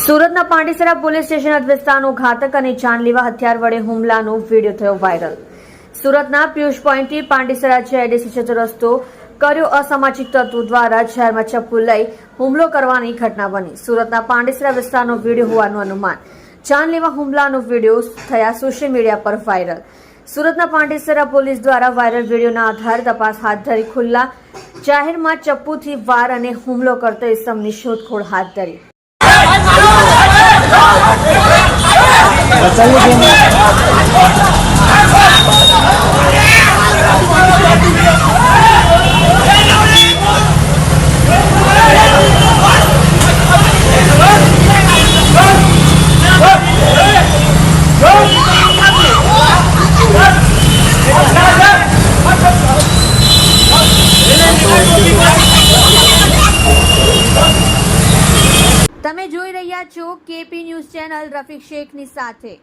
સુરતના Pandesara police station વિસ્તારનો ઘાતક અને જાનલેવા હથિયાર વડે હુમલાનો વિડીયો થયો વાયરલ। સુરતના પિયુષ પોઈન્ટથી પાંડેસરા જેઆઈડીસી જતો રસ્તો કર્યો અસામાજિક તત્વો દ્વારા જાહેરમાં ચપ્પુ લઈ હુમલો કરવાની ઘટના બની। સુરતના પાંડેસરા વિસ્તારનો વિડીયો હોવાનું અનુમાન। જાનલેવા હુમલાનો વિડીયો થયા સોશિયલ મીડિયા પર વાયરલ। સુરતના પાંડેસરા પોલીસ દ્વારા વાયરલ વિડીયોના આધારે તપાસ હાથ ધરી ખુલ્લા જાહેરમાં ચપ્પુથી વાર અને હુમલો કરતો ઇસમની શોધખોળ હાથ ધરી। તમે જોઈ રહ્યા છો કેપી ન્યૂઝ ચેનલ રફીક શેખની સાથે।